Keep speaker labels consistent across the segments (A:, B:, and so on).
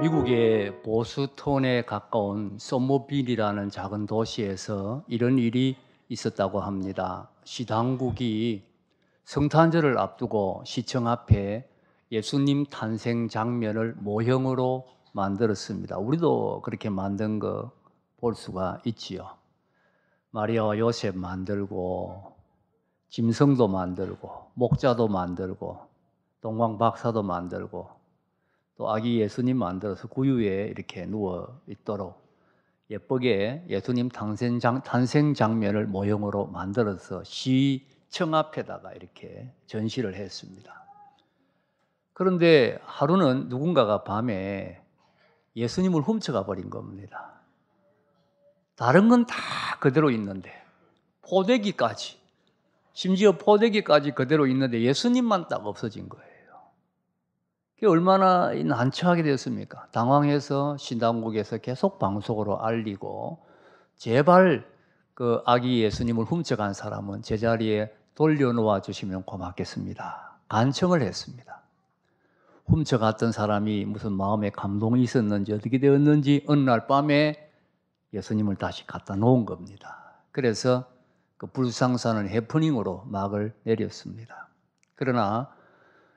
A: 미국의 보스턴에 가까운 서머빌이라는 작은 도시에서 이런 일이 있었다고 합니다. 시당국이 성탄절을 앞두고 시청 앞에 예수님 탄생 장면을 모형으로 만들었습니다. 우리도 그렇게 만든 거 볼 수가 있지요. 마리아와 요셉 만들고 짐승도 만들고 목자도 만들고 동방 박사도 만들고 또 아기 예수님 만들어서 구유에 이렇게 누워 있도록 예쁘게 예수님 탄생 장면을 모형으로 만들어서 시청 앞에다가 이렇게 전시를 했습니다. 그런데 하루는 누군가가 밤에 예수님을 훔쳐가 버린 겁니다. 다른 건 다 그대로 있는데 포대기까지, 심지어 포대기까지 그대로 있는데 예수님만 딱 없어진 거예요. 그게 얼마나 난처하게 되었습니까? 당황해서 신당국에서 계속 방송으로 알리고 제발 그 아기 예수님을 훔쳐간 사람은 제자리에 돌려놓아 주시면 고맙겠습니다. 간청을 했습니다. 훔쳐갔던 사람이 무슨 마음에 감동이 있었는지 어떻게 되었는지 어느 날 밤에 예수님을 다시 갖다 놓은 겁니다. 그래서 그 불상사는 해프닝으로 막을 내렸습니다. 그러나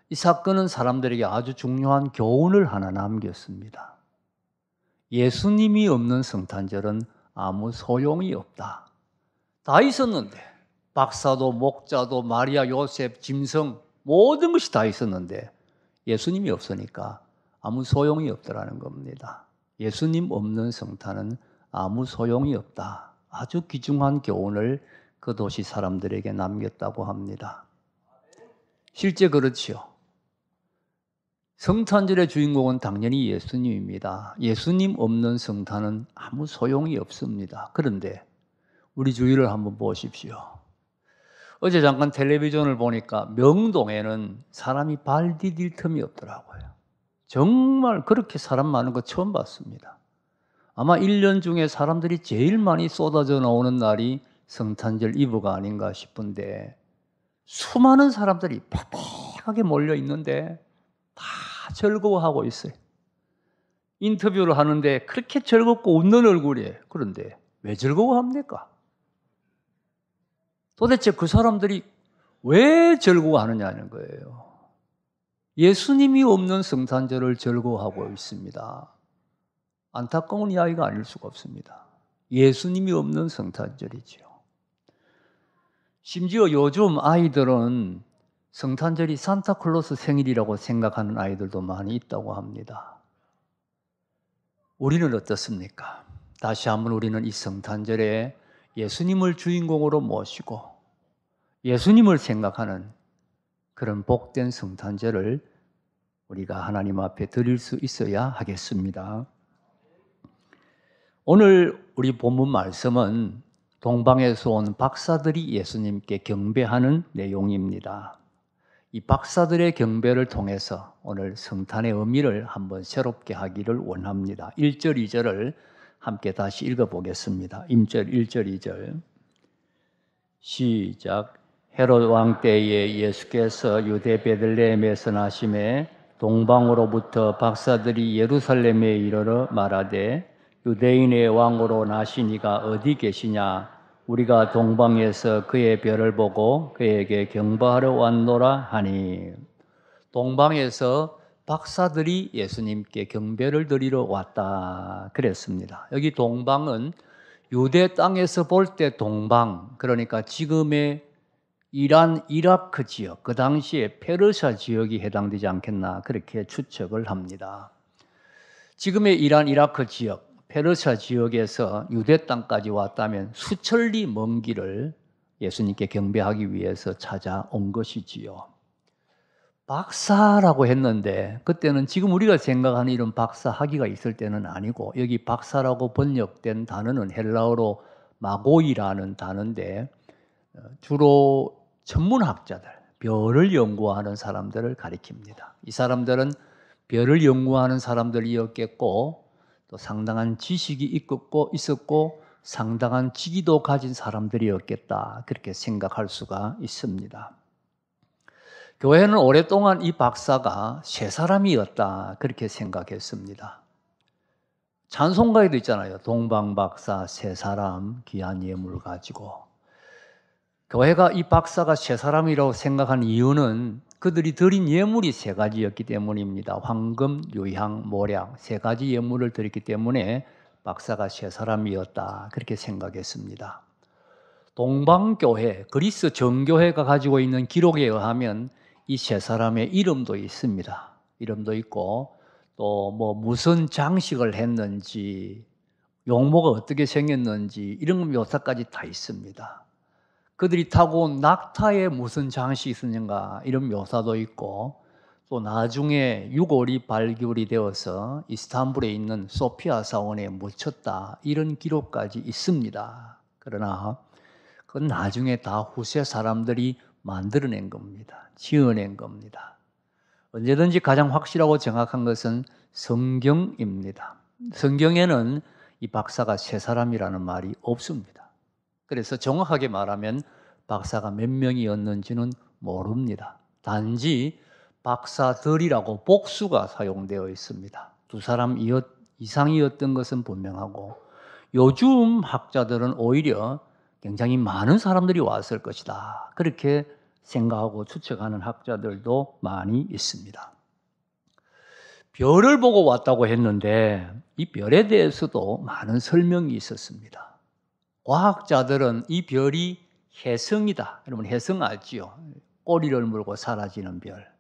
A: 이 사건은 사람들에게 아주 중요한 교훈을 하나 남겼습니다. 예수님이 없는 성탄절은 아무 소용이 없다. 다 있었는데 박사도 목자도 마리아 요셉 짐승 모든 것이 다 있었는데 예수님이 없으니까 아무 소용이 없더라는 겁니다. 예수님 없는 성탄은 아무 소용이 없다. 아주 귀중한 교훈을 그 도시 사람들에게 남겼다고 합니다. 실제 그렇지요. 성탄절의 주인공은 당연히 예수님입니다. 예수님 없는 성탄은 아무 소용이 없습니다. 그런데 우리 주위를 한번 보십시오. 어제 잠깐 텔레비전을 보니까 명동에는 사람이 발 디딜 틈이 없더라고요. 정말 그렇게 사람 많은 거 처음 봤습니다. 아마 1년 중에 사람들이 제일 많이 쏟아져 나오는 날이 성탄절 이브가 아닌가 싶은데 수많은 사람들이 팍팍하게 몰려 있는데 다 즐거워하고 있어요. 인터뷰를 하는데 그렇게 즐겁고 웃는 얼굴이에요. 그런데 왜 즐거워합니까? 도대체 그 사람들이 왜 즐거워하느냐는 거예요. 예수님이 없는 성탄절을 즐거워하고 있습니다. 안타까운 이야기가 아닐 수가 없습니다. 예수님이 없는 성탄절이지요. 심지어 요즘 아이들은 성탄절이 산타클로스 생일이라고 생각하는 아이들도 많이 있다고 합니다. 우리는 어떻습니까? 다시 한번 우리는 이 성탄절에 예수님을 주인공으로 모시고 예수님을 생각하는 그런 복된 성탄절을 우리가 하나님 앞에 드릴 수 있어야 하겠습니다. 오늘 우리 본문 말씀은 동방에서 온 박사들이 예수님께 경배하는 내용입니다. 이 박사들의 경배를 통해서 오늘 성탄의 의미를 한번 새롭게 하기를 원합니다. 1절, 2절을 함께 다시 읽어보겠습니다. 1절, 2절 시작. 헤롯 왕 때에 예수께서 유대 베들레헴에서 나심에 동방으로부터 박사들이 예루살렘에 이르러 말하되 유대인의 왕으로 나시니가 어디 계시냐? 우리가 동방에서 그의 별을 보고 그에게 경배하러 왔노라 하니. 동방에서 박사들이 예수님께 경배를 드리러 왔다 그랬습니다. 여기 동방은 유대 땅에서 볼 때 동방, 그러니까 지금의 이란, 이라크 지역, 그 당시에 페르시아 지역이 해당되지 않겠나 그렇게 추측을 합니다. 지금의 이란, 이라크 지역, 페르시아 지역에서 유대 땅까지 왔다면 수천리 먼 길을 예수님께 경배하기 위해서 찾아온 것이지요. 박사라고 했는데 그때는 지금 우리가 생각하는 이런 박사 학위가 있을 때는 아니고, 여기 박사라고 번역된 단어는 헬라어로 마고이라는 단어인데 주로 천문학자들, 별을 연구하는 사람들을 가리킵니다. 이 사람들은 별을 연구하는 사람들이었겠고 또 상당한 지식이 있었고 상당한 직위도 가진 사람들이었겠다 그렇게 생각할 수가 있습니다. 교회는 오랫동안 이 박사가 세 사람이었다 그렇게 생각했습니다. 찬송가에도 있잖아요. 동방박사 세 사람 귀한 예물 가지고. 교회가 이 박사가 세 사람이라고 생각한 이유는 그들이 드린 예물이 세 가지였기 때문입니다. 황금, 유향, 모략 세 가지 예물을 드렸기 때문에 박사가 세 사람이었다. 그렇게 생각했습니다. 동방교회, 그리스 정교회가 가지고 있는 기록에 의하면 이 세 사람의 이름도 있습니다. 이름도 있고 또 뭐 무슨 장식을 했는지, 용모가 어떻게 생겼는지 이런 묘사까지 다 있습니다. 그들이 타고 온 낙타에 무슨 장식이 있었는가 이런 묘사도 있고, 또 나중에 유골이 발굴이 되어서 이스탄불에 있는 소피아 사원에 묻혔다 이런 기록까지 있습니다. 그러나 그건 나중에 다 후세 사람들이 만들어낸 겁니다. 지어낸 겁니다. 언제든지 가장 확실하고 정확한 것은 성경입니다. 성경에는 이 박사가 세 사람이라는 말이 없습니다. 그래서 정확하게 말하면 박사가 몇 명이었는지는 모릅니다. 단지 박사들이라고 복수가 사용되어 있습니다. 두 사람 이상이었던 것은 분명하고, 요즘 학자들은 오히려 굉장히 많은 사람들이 왔을 것이다, 그렇게 생각하고 추측하는 학자들도 많이 있습니다. 별을 보고 왔다고 했는데 이 별에 대해서도 많은 설명이 있었습니다. 과학자들은 이 별이 혜성이다. 여러분 혜성 알지요? 꼬리를 물고 사라지는 별.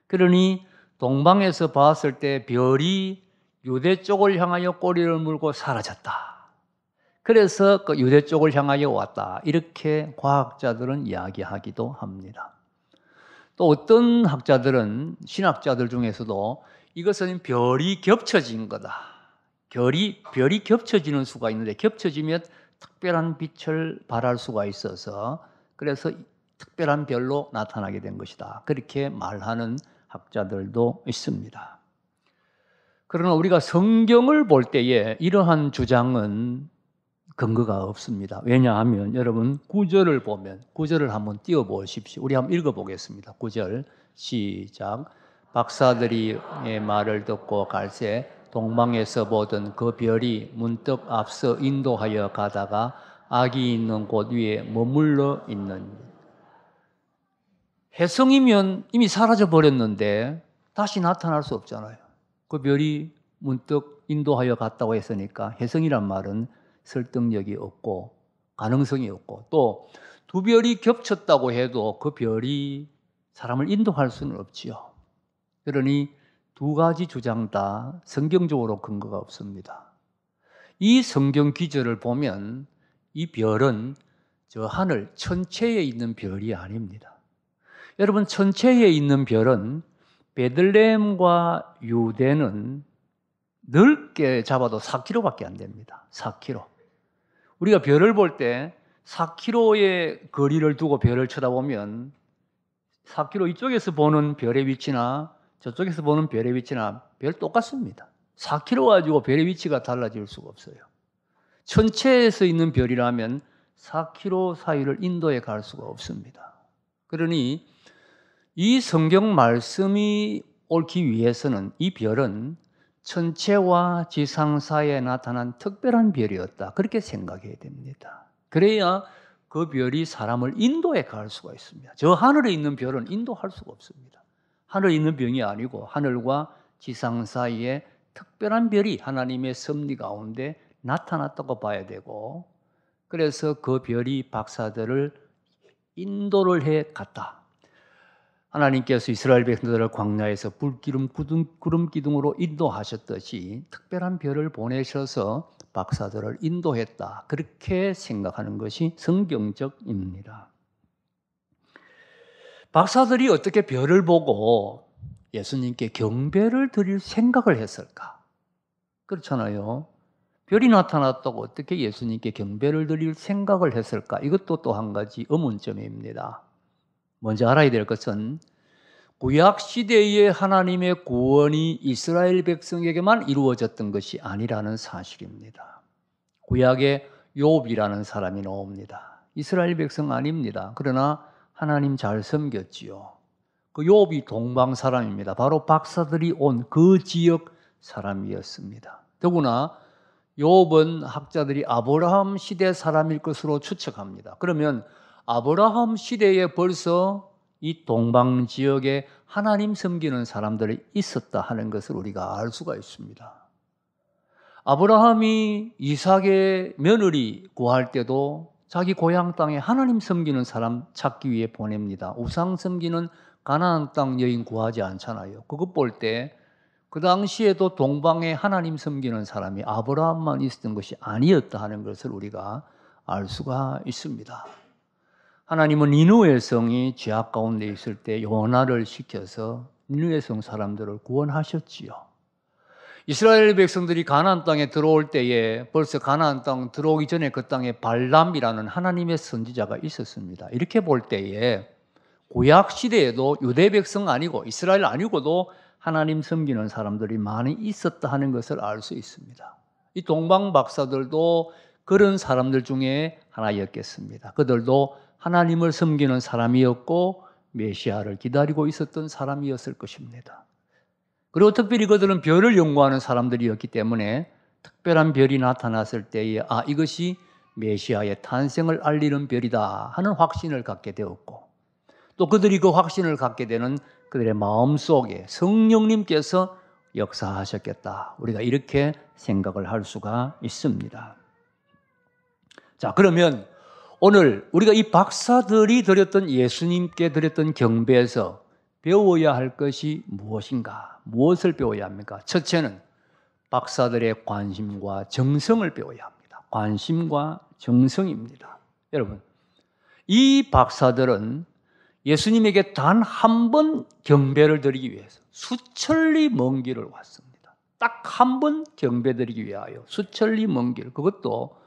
A: 그러니 동방에서 봤을 때 별이 유대 쪽을 향하여 꼬리를 물고 사라졌다. 그래서 그 유대 쪽을 향하여 왔다. 이렇게 과학자들은 이야기하기도 합니다. 또 어떤 학자들은, 신학자들 중에서도 이것은 별이 겹쳐진 거다. 별이 겹쳐지는 수가 있는데 겹쳐지면 특별한 빛을 발할 수가 있어서 그래서 특별한 별로 나타나게 된 것이다. 그렇게 말하는 학자들도 있습니다. 그러나 우리가 성경을 볼 때에 이러한 주장은 근거가 없습니다. 왜냐하면 여러분 구절을 보면, 구절을 한번 띄워보십시오. 우리 한번 읽어보겠습니다. 9절 시작. 박사들이 말을 듣고 갈새 동방에서 보던 그 별이 문득 앞서 인도하여 가다가 악이 있는 곳 위에 머물러 있는. 혜성이면 이미 사라져 버렸는데 다시 나타날 수 없잖아요. 그 별이 문득 인도하여 갔다고 했으니까 혜성이란 말은 설득력이 없고 가능성이 없고, 또 두 별이 겹쳤다고 해도 그 별이 사람을 인도할 수는 없지요. 그러니 두 가지 주장 다 성경적으로 근거가 없습니다. 이 성경 기절을 보면 이 별은 저 하늘 천체에 있는 별이 아닙니다. 여러분 천체에 있는 별은 베들레헴과 유대는 넓게 잡아도 4km밖에 안 됩니다. 4km. 우리가 별을 볼 때 4km의 거리를 두고 별을 쳐다보면 4km 이쪽에서 보는 별의 위치나 저쪽에서 보는 별의 위치나 별 똑같습니다. 4km 가지고 별의 위치가 달라질 수가 없어요. 천체에서 있는 별이라면 4km 사이를 인도해 갈 수가 없습니다. 그러니 이 성경 말씀이 옳기 위해서는 이 별은 천체와 지상 사이에 나타난 특별한 별이었다, 그렇게 생각해야 됩니다. 그래야 그 별이 사람을 인도해 갈 수가 있습니다. 저 하늘에 있는 별은 인도할 수가 없습니다. 하늘에 있는 병이 아니고 하늘과 지상 사이에 특별한 별이 하나님의 섭리 가운데 나타났다고 봐야 되고, 그래서 그 별이 박사들을 인도를 해 갔다. 하나님께서 이스라엘 백성들을 광야에서 불기름 구름 기둥으로 인도하셨듯이 특별한 별을 보내셔서 박사들을 인도했다, 그렇게 생각하는 것이 성경적입니다. 박사들이 어떻게 별을 보고 예수님께 경배를 드릴 생각을 했을까? 그렇잖아요. 별이 나타났다고 어떻게 예수님께 경배를 드릴 생각을 했을까? 이것도 또 한 가지 의문점입니다. 먼저 알아야 될 것은 구약 시대의 하나님의 구원이 이스라엘 백성에게만 이루어졌던 것이 아니라는 사실입니다. 구약에 욥이라는 사람이 나옵니다. 이스라엘 백성 아닙니다. 그러나 하나님 잘 섬겼지요. 그 욥이 동방 사람입니다. 바로 박사들이 온 그 지역 사람이었습니다. 더구나 욥은 학자들이 아브라함 시대 사람일 것으로 추측합니다. 그러면 아브라함 시대에 벌써 이 동방 지역에 하나님 섬기는 사람들이 있었다 하는 것을 우리가 알 수가 있습니다. 아브라함이 이삭의 며느리 구할 때도 자기 고향 땅에 하나님 섬기는 사람 찾기 위해 보냅니다. 우상 섬기는 가나안 땅 여인 구하지 않잖아요. 그것 볼 때 그 당시에도 동방에 하나님 섬기는 사람이 아브라함만 있었던 것이 아니었다 하는 것을 우리가 알 수가 있습니다. 하나님은 니느웨 성이 죄악 가운데 있을 때 요나를 시켜서 니느웨 성 사람들을 구원하셨지요. 이스라엘 백성들이 가나안 땅에 들어올 때에 벌써 가나안 땅 들어오기 전에 그 땅에 발람이라는 하나님의 선지자가 있었습니다. 이렇게 볼 때에 구약 시대에도 유대 백성 아니고 이스라엘 아니고도 하나님 섬기는 사람들이 많이 있었다 하는 것을 알 수 있습니다. 이 동방 박사들도 그런 사람들 중에 하나였겠습니다. 그들도 하나님을 섬기는 사람이었고 메시아를 기다리고 있었던 사람이었을 것입니다. 그리고 특별히 그들은 별을 연구하는 사람들이었기 때문에 특별한 별이 나타났을 때에 이것이 메시아의 탄생을 알리는 별이다 하는 확신을 갖게 되었고, 또 그들이 그 확신을 갖게 되는 그들의 마음속에 성령님께서 역사하셨겠다. 우리가 이렇게 생각을 할 수가 있습니다. 자, 그러면 오늘 우리가 이 박사들이 드렸던 예수님께 드렸던 경배에서 배워야 할 것이 무엇인가? 무엇을 배워야 합니까? 첫째는 박사들의 관심과 정성을 배워야 합니다. 관심과 정성입니다. 여러분, 이 박사들은 예수님에게 단 한 번 경배를 드리기 위해서 수천리 먼 길을 왔습니다. 딱 한 번 경배 드리기 위하여 수천리 먼 길, 그것도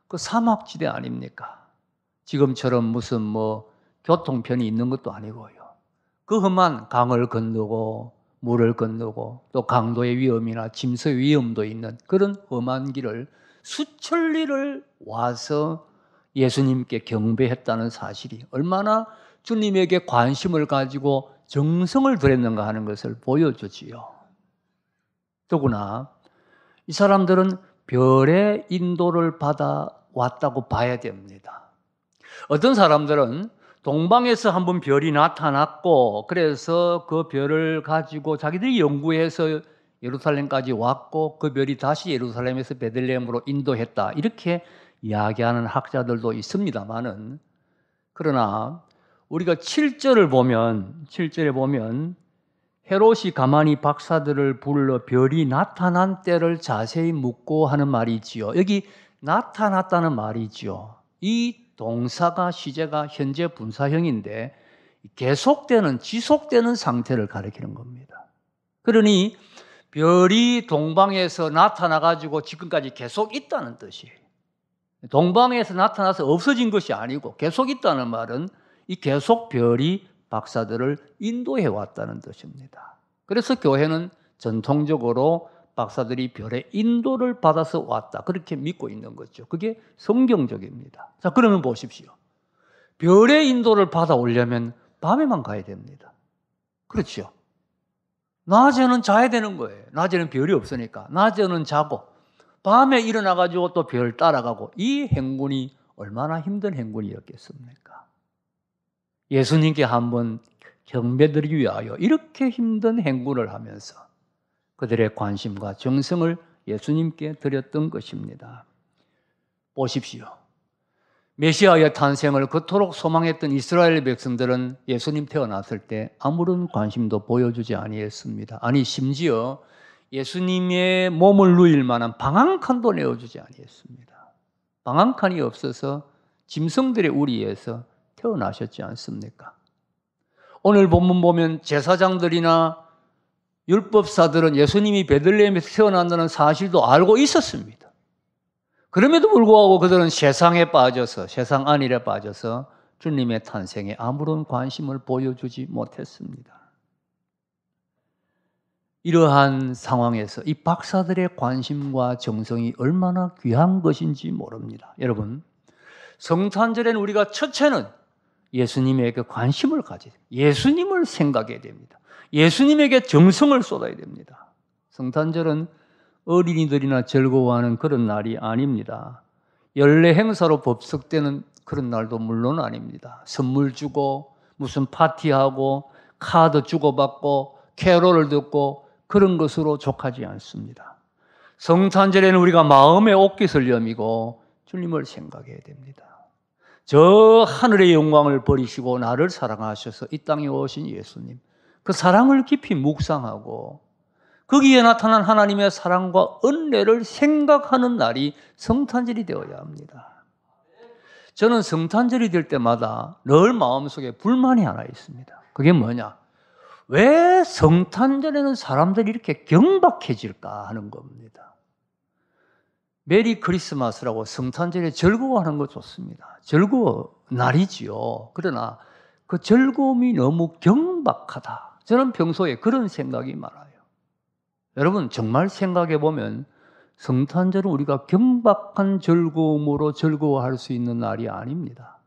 A: 그 사막지대 아닙니까? 지금처럼 무슨 교통편이 있는 것도 아니고요. 그 험한 강을 건너고 물을 건너고 또 강도의 위험이나 짐승의 위험도 있는 그런 험한 길을 수천리를 와서 예수님께 경배했다는 사실이 얼마나 주님에게 관심을 가지고 정성을 들였는가 하는 것을 보여주지요. 더구나 이 사람들은 별의 인도를 받아왔다고 봐야 됩니다. 어떤 사람들은 동방에서 한번 별이 나타났고 그래서 그 별을 가지고 자기들이 연구해서 예루살렘까지 왔고 그 별이 다시 예루살렘에서 베들레헴으로 인도했다, 이렇게 이야기하는 학자들도 있습니다만은, 그러나 우리가 7절에 보면 헤롯이 가만히 박사들을 불러 별이 나타난 때를 자세히 묻고 하는 말이 있지요. 여기 나타났다는 말이 있지요. 이 동사가 시제가 현재 분사형인데 계속되는, 지속되는 상태를 가리키는 겁니다. 그러니 별이 동방에서 나타나가지고 지금까지 계속 있다는 뜻이에요. 동방에서 나타나서 없어진 것이 아니고 계속 있다는 말은 이 계속 별이 박사들을 인도해 왔다는 뜻입니다. 그래서 교회는 전통적으로 박사들이 별의 인도를 받아서 왔다, 그렇게 믿고 있는 거죠. 그게 성경적입니다. 자, 그러면 보십시오. 별의 인도를 받아오려면 밤에만 가야 됩니다. 그렇죠? 낮에는 자야 되는 거예요. 낮에는 별이 없으니까. 낮에는 자고 밤에 일어나가지고 또 별 따라가고, 이 행군이 얼마나 힘든 행군이었겠습니까? 예수님께 한번 경배드리기 위하여 이렇게 힘든 행군을 하면서 그들의 관심과 정성을 예수님께 드렸던 것입니다. 보십시오. 메시아의 탄생을 그토록 소망했던 이스라엘 백성들은 예수님 태어났을 때 아무런 관심도 보여주지 아니했습니다. 아니, 심지어 예수님의 몸을 누일 만한 방한칸도 내어주지 아니했습니다. 방한칸이 없어서 짐승들의 우리에서 태어나셨지 않습니까? 오늘 본문 보면 제사장들이나 율법사들은 예수님이 베들레헴에서 태어난다는 사실도 알고 있었습니다. 그럼에도 불구하고 그들은 세상에 빠져서, 세상 안일에 빠져서 주님의 탄생에 아무런 관심을 보여주지 못했습니다. 이러한 상황에서 이 박사들의 관심과 정성이 얼마나 귀한 것인지 모릅니다. 여러분, 성탄절에는 우리가 첫째는 예수님에게 관심을 가져야 됩니다. 예수님을 생각해야 됩니다. 예수님에게 정성을 쏟아야 됩니다. 성탄절은 어린이들이나 즐거워하는 그런 날이 아닙니다. 연례 행사로 법석되는 그런 날도 물론 아닙니다. 선물 주고 무슨 파티하고 카드 주고받고 캐롤을 듣고 그런 것으로 족하지 않습니다. 성탄절에는 우리가 마음의 옷깃을 여미고 주님을 생각해야 됩니다. 저 하늘의 영광을 버리시고 나를 사랑하셔서 이 땅에 오신 예수님, 그 사랑을 깊이 묵상하고 거기에 나타난 하나님의 사랑과 은혜를 생각하는 날이 성탄절이 되어야 합니다. 저는 성탄절이 될 때마다 늘 마음속에 불만이 하나 있습니다. 그게 뭐냐? 왜 성탄절에는 사람들이 이렇게 경박해질까 하는 겁니다. 메리 크리스마스라고 성탄절에 즐거워하는 거 좋습니다. 즐거워 날이지요. 그러나 그 즐거움이 너무 경박하다. 저는 평소에 그런 생각이 많아요. 여러분 정말 생각해 보면 성탄절은 우리가 경박한 즐거움으로 즐거워할 수 있는 날이 아닙니다.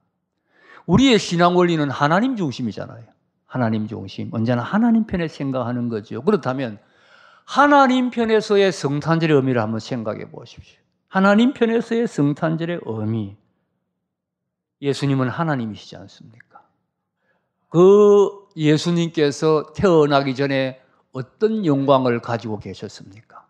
A: 우리의 신앙 원리는 하나님 중심이잖아요. 하나님 중심, 언제나 하나님 편에 생각하는 거죠. 그렇다면 하나님 편에서의 성탄절의 의미를 한번 생각해 보십시오. 하나님 편에서의 성탄절의 의미, 예수님은 하나님이시지 않습니까? 그 예수님께서 태어나기 전에 어떤 영광을 가지고 계셨습니까?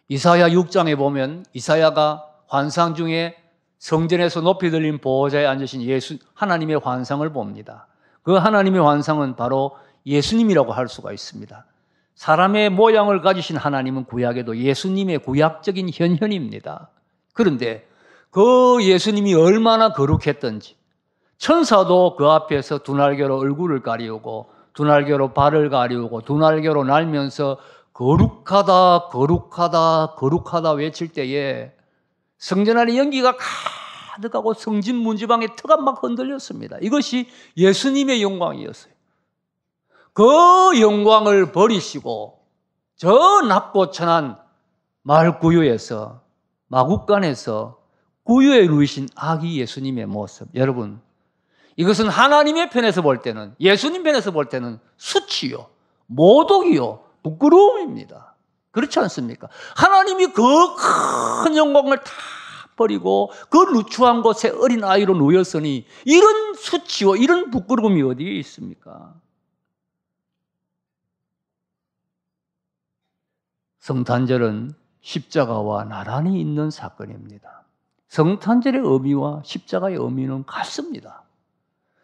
A: 이사야 6장에 보면 이사야가 환상 중에 성전에서 높이 들린 보호자에 앉으신 하나님의 환상을 봅니다. 그 하나님의 환상은 바로 예수님이라고 할 수가 있습니다. 사람의 모양을 가지신 하나님은 구약에도 예수님의 구약적인 현현입니다. 그런데 그 예수님이 얼마나 거룩했던지 천사도 그 앞에서 두 날개로 얼굴을 가리우고 두 날개로 발을 가리우고 두 날개로 날면서 거룩하다 거룩하다 거룩하다 외칠 때에 성전 안에 연기가 가득하고 성진 문지방의 터가 막 흔들렸습니다. 이것이 예수님의 영광이었어요. 그 영광을 버리시고 저 낮고 천한 마을 구유에서 마국간에서 구유에 누이신 아기 예수님의 모습, 여러분 이것은 하나님의 편에서 볼 때는, 예수님 편에서 볼 때는 수치요, 모독이요, 부끄러움입니다. 그렇지 않습니까? 하나님이 그 큰 영광을 다 버리고 그 누추한 곳에 어린 아이로 누였으니 이런 수치와 이런 부끄러움이 어디에 있습니까? 성탄절은 십자가와 나란히 있는 사건입니다. 성탄절의 의미와 십자가의 의미는 같습니다.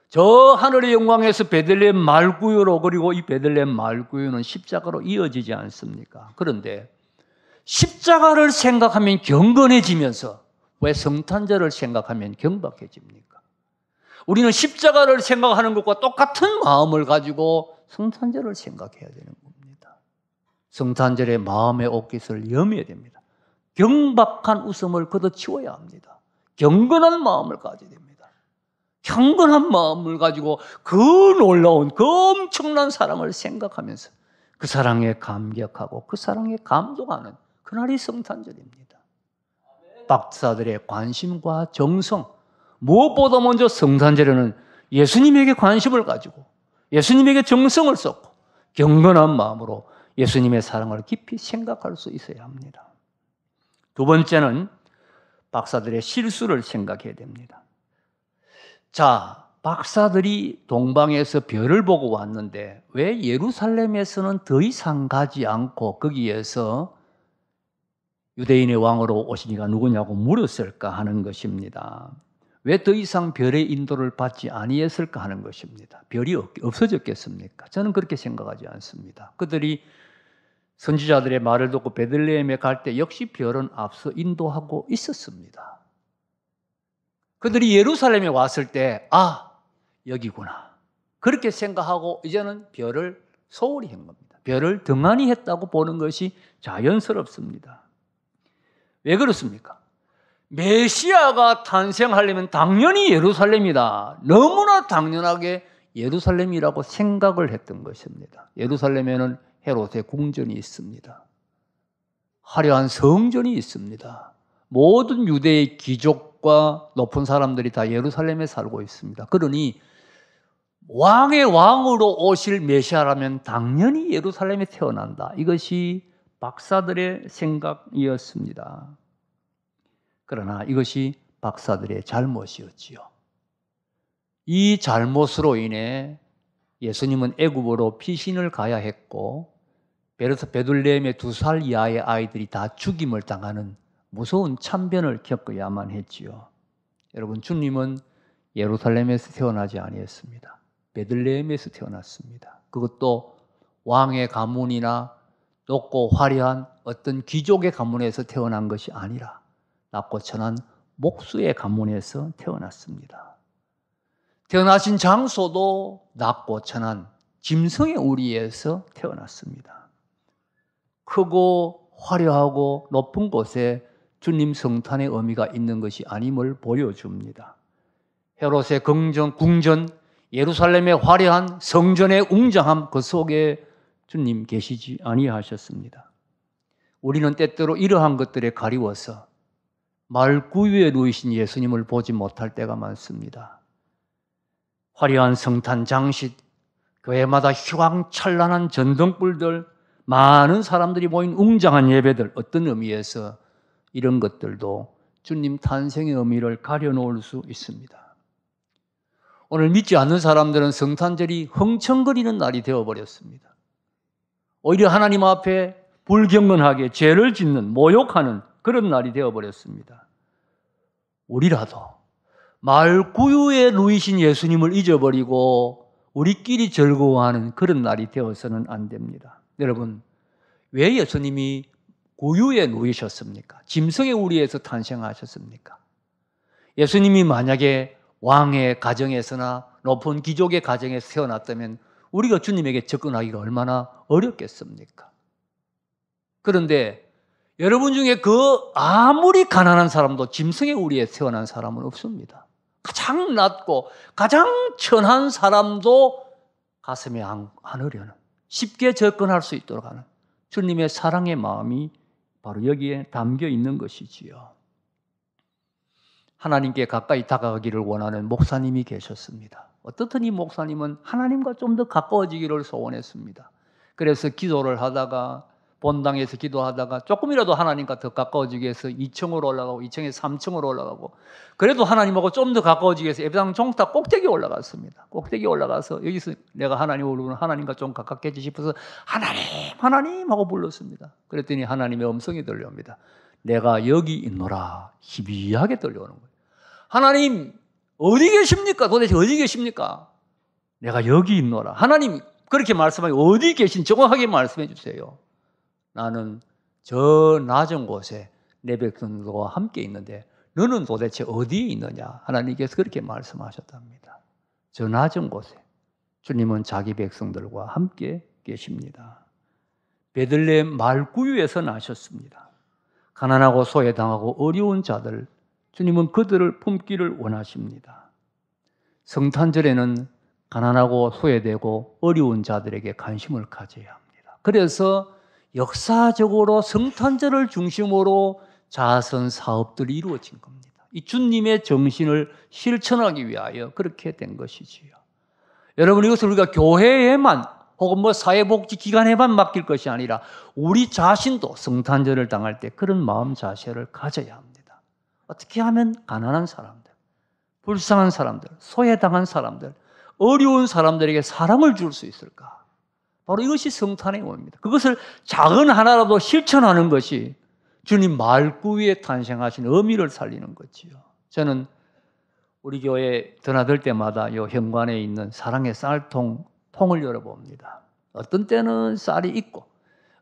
A: 저 하늘의 영광에서 베들레헴 말구유로, 그리고 이 베들레헴 말구유는 십자가로 이어지지 않습니까? 그런데 십자가를 생각하면 경건해지면서 왜 성탄절을 생각하면 경박해집니까? 우리는 십자가를 생각하는 것과 똑같은 마음을 가지고 성탄절을 생각해야 되는 겁니다. 성탄절에 마음의 옷깃을 여며야 됩니다. 경박한 웃음을 걷어치워야 합니다. 경건한 마음을 가져야 됩니다. 경건한 마음을 가지고 그 놀라운, 그 엄청난 사랑을 생각하면서 그 사랑에 감격하고 그 사랑에 감동하는 그날이 성탄절입니다. 박사들의 관심과 정성, 무엇보다 먼저 성탄절에는 예수님에게 관심을 가지고 예수님에게 정성을 쏟고 경건한 마음으로 예수님의 사랑을 깊이 생각할 수 있어야 합니다. 두 번째는 박사들의 실수를 생각해야 됩니다. 자, 박사들이 동방에서 별을 보고 왔는데 왜 예루살렘에서는 더 이상 가지 않고 거기에서 유대인의 왕으로 오신 이가 누구냐고 물었을까 하는 것입니다. 왜 더 이상 별의 인도를 받지 아니했을까 하는 것입니다. 별이 없어졌겠습니까? 저는 그렇게 생각하지 않습니다. 그들이 선지자들의 말을 듣고 베들레헴에 갈 때 역시 별은 앞서 인도하고 있었습니다. 그들이 예루살렘에 왔을 때 여기구나 그렇게 생각하고 이제는 별을 소홀히 한 겁니다. 별을 등한히 했다고 보는 것이 자연스럽습니다. 왜 그렇습니까? 메시아가 탄생하려면 당연히 예루살렘이다. 너무나 당연하게 예루살렘이라고 생각을 했던 것입니다. 예루살렘에는 헤롯의 궁전이 있습니다. 화려한 성전이 있습니다. 모든 유대의 귀족과 높은 사람들이 다 예루살렘에 살고 있습니다. 그러니 왕의 왕으로 오실 메시아라면 당연히 예루살렘에 태어난다. 이것이 박사들의 생각이었습니다. 그러나 이것이 박사들의 잘못이었지요. 이 잘못으로 인해 예수님은 애굽으로 피신을 가야 했고 베들레헴의 2살 이하의 아이들이 다 죽임을 당하는 무서운 참변을 겪어야만 했지요. 여러분, 주님은 예루살렘에서 태어나지 아니했습니다. 베들레헴에서 태어났습니다. 그것도 왕의 가문이나 높고 화려한 어떤 귀족의 가문에서 태어난 것이 아니라 낮고 천한 목수의 가문에서 태어났습니다. 태어나신 장소도 낮고 천한 짐승의 우리에서 태어났습니다. 크고 화려하고 높은 곳에 주님 성탄의 의미가 있는 것이 아님을 보여줍니다. 헤롯의 궁전, 예루살렘의 화려한 성전의 웅장함, 그 속에 주님 계시지 아니하셨습니다. 우리는 때때로 이러한 것들에 가리워서 말구유에 누이신 예수님을 보지 못할 때가 많습니다. 화려한 성탄 장식, 교회마다 휘황찬란한 전등불들, 많은 사람들이 모인 웅장한 예배들, 어떤 의미에서 이런 것들도 주님 탄생의 의미를 가려놓을 수 있습니다. 오늘 믿지 않는 사람들은 성탄절이 흥청거리는 날이 되어버렸습니다. 오히려 하나님 앞에 불경건하게 죄를 짓는, 모욕하는 그런 날이 되어버렸습니다. 우리라도 말구유에 누이신 예수님을 잊어버리고 우리끼리 즐거워하는 그런 날이 되어서는 안 됩니다. 여러분, 왜 예수님이 구유에 누이셨습니까? 짐승의 우리에서 탄생하셨습니까? 예수님이 만약에 왕의 가정에서나 높은 귀족의 가정에서 태어났다면 우리가 주님에게 접근하기가 얼마나 어렵겠습니까? 그런데 여러분 중에 그 아무리 가난한 사람도 짐승의 우리에 태어난 사람은 없습니다. 가장 낮고 가장 천한 사람도 가슴에 안으려는, 쉽게 접근할 수 있도록 하는 주님의 사랑의 마음이 바로 여기에 담겨 있는 것이지요. 하나님께 가까이 다가가기를 원하는 목사님이 계셨습니다. 어떻든 이 목사님은 하나님과 좀 더 가까워지기를 소원했습니다. 그래서 기도를 하다가 본당에서 기도하다가 조금이라도 하나님과 더 가까워지기 위해서 2층으로 올라가고 2층에서 3층으로 올라가고 그래도 하나님하고 좀 더 가까워지기 위해서 예배당 종탑 꼭대기에 올라갔습니다. 꼭대기에 올라가서 여기서 내가 하나님을 부르는 하나님과 좀 가깝게 싶어서 하나님 하고 불렀습니다. 그랬더니 하나님의 음성이 들려옵니다. 내가 여기 있노라 희비하게 들려오는 거예요. 하나님 어디 계십니까? 도대체 어디 계십니까? 내가 여기 있노라. 하나님 그렇게 말씀하니 어디 계신 정확하게 말씀해 주세요. 나는 저 낮은 곳에 내 백성들과 함께 있는데 너는 도대체 어디에 있느냐? 하나님께서 그렇게 말씀하셨답니다. 저 낮은 곳에 주님은 자기 백성들과 함께 계십니다. 베들레헴 말구유에서 나셨습니다. 가난하고 소외당하고 어려운 자들, 주님은 그들을 품기를 원하십니다. 성탄절에는 가난하고 소외되고 어려운 자들에게 관심을 가져야 합니다. 그래서 역사적으로 성탄절을 중심으로 자선 사업들이 이루어진 겁니다. 이 주님의 정신을 실천하기 위하여 그렇게 된 것이지요. 여러분, 이것을 우리가 교회에만 혹은 사회복지기관에만 맡길 것이 아니라 우리 자신도 성탄절을 당할 때 그런 마음 자세를 가져야 합니다. 어떻게 하면 가난한 사람들, 불쌍한 사람들, 소외당한 사람들, 어려운 사람들에게 사랑을 줄 수 있을까? 바로 이것이 성탄의 의미입니다. 그것을 작은 하나라도 실천하는 것이 주님 말구위에 탄생하신 의미를 살리는 거지요. 저는 우리 교회에 드나들 때마다 이 현관에 있는 사랑의 쌀통을 열어봅니다. 어떤 때는 쌀이 있고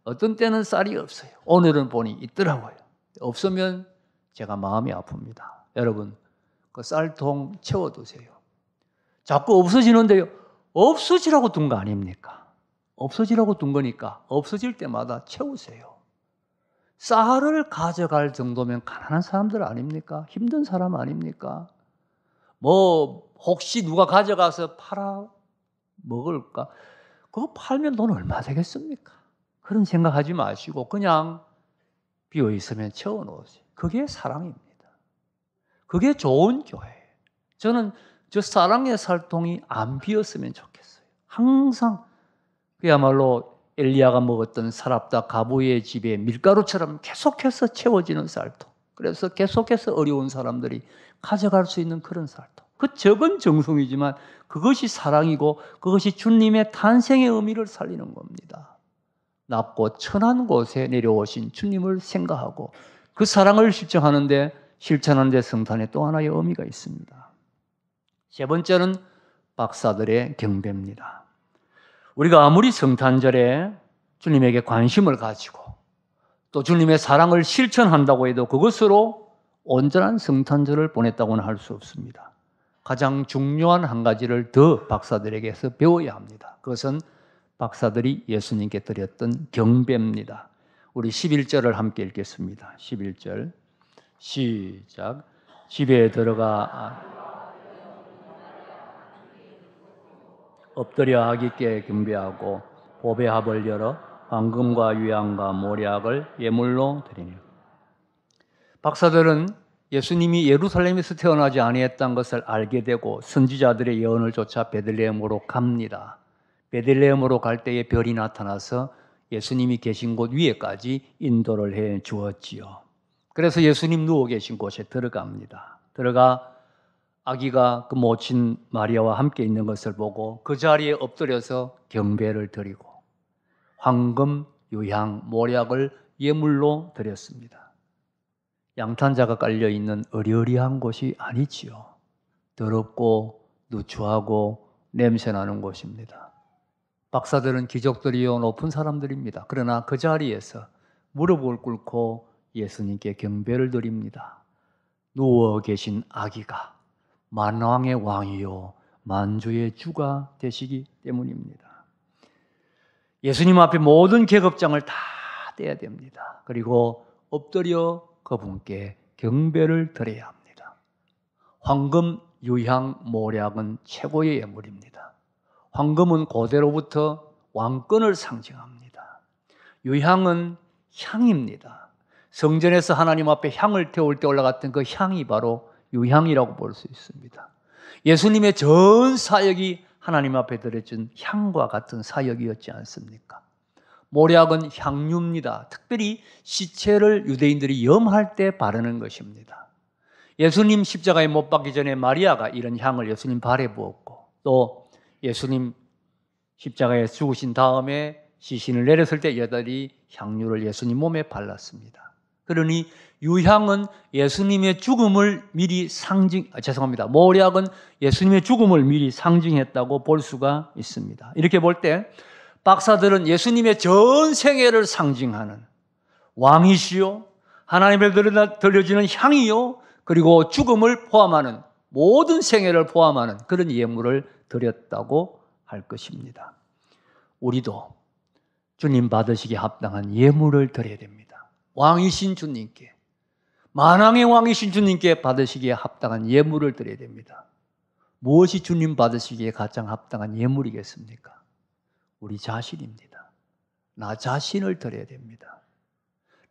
A: 어떤 때는 쌀이 없어요. 오늘은 보니 있더라고요. 없으면 제가 마음이 아픕니다. 여러분, 그 쌀통 채워두세요. 자꾸 없어지는데요. 없어지라고 둔 거 아닙니까? 없어지라고 둔 거니까 없어질 때마다 채우세요. 쌀을 가져갈 정도면 가난한 사람들 아닙니까? 힘든 사람 아닙니까? 혹시 누가 가져가서 팔아 먹을까? 그거 팔면 돈 얼마 되겠습니까? 그런 생각하지 마시고 그냥 비어있으면 채워놓으세요. 그게 사랑입니다. 그게 좋은 교회예요. 저는 저 사랑의 쌀통이 안 비었으면 좋겠어요. 항상 그야말로 엘리야가 먹었던 사랍다 가부의 집에 밀가루처럼 계속해서 채워지는 쌀통. 그래서 계속해서 어려운 사람들이 가져갈 수 있는 그런 쌀통. 그 적은 정성이지만 그것이 사랑이고 그것이 주님의 탄생의 의미를 살리는 겁니다. 낮고 천한 곳에 내려오신 주님을 생각하고 그 사랑을 실천하는 데 성탄에 또 하나의 의미가 있습니다. 세 번째는 박사들의 경배입니다. 우리가 아무리 성탄절에 주님에게 관심을 가지고 또 주님의 사랑을 실천한다고 해도 그것으로 온전한 성탄절을 보냈다고는 할 수 없습니다. 가장 중요한 한 가지를 더 박사들에게서 배워야 합니다. 그것은 박사들이 예수님께 드렸던 경배입니다. 우리 11절을 함께 읽겠습니다. 11절 시작. 집에 들어가 엎드려 아기께 경배하고 보배합을 열어 황금과 유향과 모략을 예물로 드리니. 박사들은 예수님이 예루살렘에서 태어나지 아니했다는 것을 알게 되고 선지자들의 예언을 쫓아 베들레헴으로 갑니다. 베들레헴으로 갈 때에 별이 나타나서 예수님이 계신 곳 위에까지 인도를 해 주었지요. 그래서 예수님 누워 계신 곳에 들어갑니다. 들어가 아기가 그 모친 마리아와 함께 있는 것을 보고 그 자리에 엎드려서 경배를 드리고 황금, 유향, 모략을 예물로 드렸습니다. 양탄자가 깔려있는 어리어리한 곳이 아니지요. 더럽고 누추하고 냄새나는 곳입니다. 박사들은 기족들이요 높은 사람들입니다. 그러나 그 자리에서 무릎을 꿇고 예수님께 경배를 드립니다. 누워 계신 아기가 만왕의 왕이요 만주의 주가 되시기 때문입니다. 예수님 앞에 모든 계급장을 다 떼야 됩니다. 그리고 엎드려 그분께 경배를 드려야 합니다. 황금, 유향, 모략은 최고의 예물입니다. 황금은 고대로부터 왕권을 상징합니다. 유향은 향입니다. 성전에서 하나님 앞에 향을 태울 때 올라갔던 그 향이 바로 유향이라고 볼 수 있습니다. 예수님의 전 사역이 하나님 앞에 드려진 향과 같은 사역이었지 않습니까? 모략은 향유입니다. 특별히 시체를 유대인들이 염할 때 바르는 것입니다. 예수님 십자가에 못 박기 전에 마리아가 이런 향을 예수님 발에 부었고 또 예수님 십자가에 죽으신 다음에 시신을 내렸을 때 여자들이 향유를 예수님 몸에 발랐습니다. 그러니 유향은 예수님의 죽음을 미리 모략은 예수님의 죽음을 미리 상징했다고 볼 수가 있습니다. 이렇게 볼 때 박사들은 예수님의 전 생애를 상징하는 왕이시요 하나님에 들려지는 향이요 그리고 죽음을 포함하는 모든 생애를 포함하는 그런 예물을 드렸다고 할 것입니다. 우리도 주님 받으시기에 합당한 예물을 드려야 됩니다. 왕이신 주님께, 만왕의 왕이신 주님께 받으시기에 합당한 예물을 드려야 됩니다. 무엇이 주님 받으시기에 가장 합당한 예물이겠습니까? 우리 자신입니다. 나 자신을 드려야 됩니다.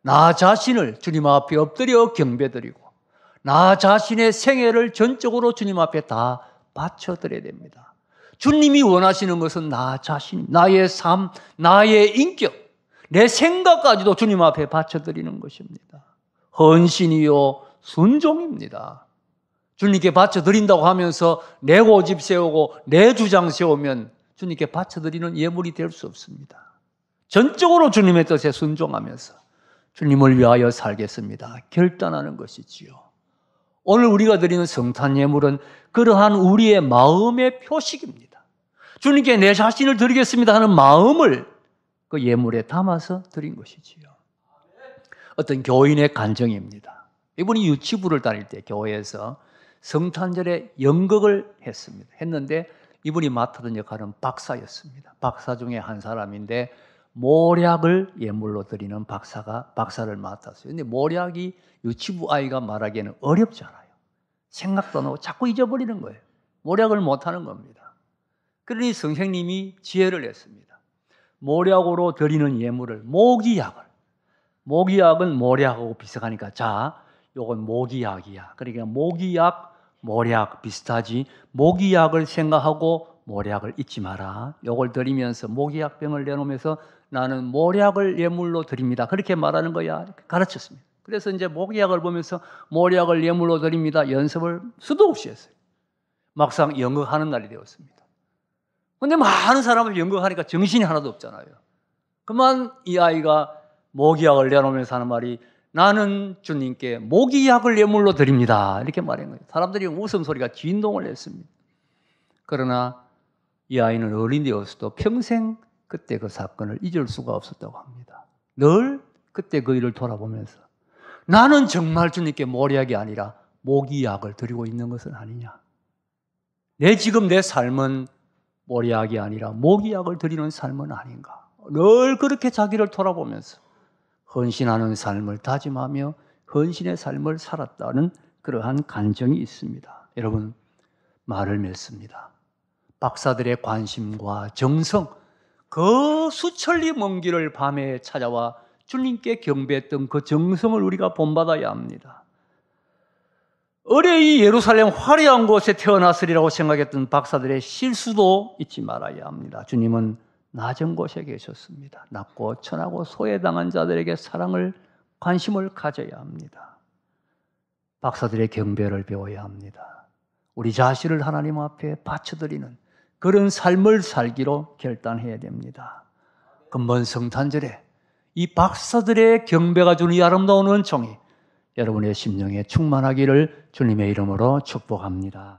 A: 나 자신을 주님 앞에 엎드려 경배드리고 나 자신의 생애를 전적으로 주님 앞에 다 바쳐드려야 됩니다. 주님이 원하시는 것은 나 자신, 나의 삶, 나의 인격, 내 생각까지도 주님 앞에 바쳐드리는 것입니다. 헌신이요 순종입니다. 주님께 바쳐드린다고 하면서 내 고집 세우고 내 주장 세우면 주님께 바쳐드리는 예물이 될 수 없습니다. 전적으로 주님의 뜻에 순종하면서 주님을 위하여 살겠습니다. 결단하는 것이지요. 오늘 우리가 드리는 성탄 예물은 그러한 우리의 마음의 표식입니다. 주님께 내 자신을 드리겠습니다 하는 마음을 그 예물에 담아서 드린 것이지요. 어떤 교인의 간증입니다. 이분이 유치부를 다닐 때 교회에서 성탄절에 연극을 했는데 이분이 맡았던 역할은 박사였습니다. 박사 중에 한 사람인데 모략을 예물로 드리는 박사를 맡았어요. 그런데 모략이 유치부 아이가 말하기에는 어렵잖아요. 생각도 안 하고 자꾸 잊어버리는 거예요. 모략을 못하는 겁니다. 그러니 선생님이 지혜를 냈습니다. 모략으로 드리는 예물을 모기약은 모략하고 비슷하니까 자, 요건 모기약이야. 그러니까 모기약, 모략 비슷하지. 모기약을 생각하고 모략을 잊지 마라. 요걸 드리면서 모기약병을 내놓으면서 나는 모략을 예물로 드립니다. 그렇게 말하는 거야. 가르쳤습니다. 그래서 이제 모기약을 보면서 모략을 예물로 드립니다. 연습을 수도 없이 했어요. 막상 연극하는 날이 되었습니다. 근데 많은 사람을 연극하니까 정신이 하나도 없잖아요. 그만 이 아이가 모기약을 내놓으면서 하는 말이 나는 주님께 모기약을 예물로 드립니다. 이렇게 말한 거예요. 사람들이 웃음소리가 진동을 했습니다. 그러나 이 아이는 어린이 되어서도 평생 그때 그 사건을 잊을 수가 없었다고 합니다. 늘 그때 그 일을 돌아보면서 나는 정말 주님께 모략이 아니라 모기약을 드리고 있는 것은 아니냐. 지금 내 삶은 모략이 아니라 모기약을 드리는 삶은 아닌가. 늘 그렇게 자기를 돌아보면서 헌신하는 삶을 다짐하며 헌신의 삶을 살았다는 그러한 간증이 있습니다. 여러분, 말을 맺습니다. 박사들의 관심과 정성, 그 수천리 먼 길을 밤에 찾아와 주님께 경배했던 그 정성을 우리가 본받아야 합니다. 어뢰이 예루살렘 화려한 곳에 태어났으리라고 생각했던 박사들의 실수도 잊지 말아야 합니다. 주님은 낮은 곳에 계셨습니다. 낮고 천하고 소외당한 자들에게 사랑을, 관심을 가져야 합니다. 박사들의 경배를 배워야 합니다. 우리 자신을 하나님 앞에 바쳐드리는 그런 삶을 살기로 결단해야 됩니다. 금번 성탄절에 이 박사들의 경배가 주는 이 아름다운 은총이 여러분의 심령에 충만하기를 주님의 이름으로 축복합니다.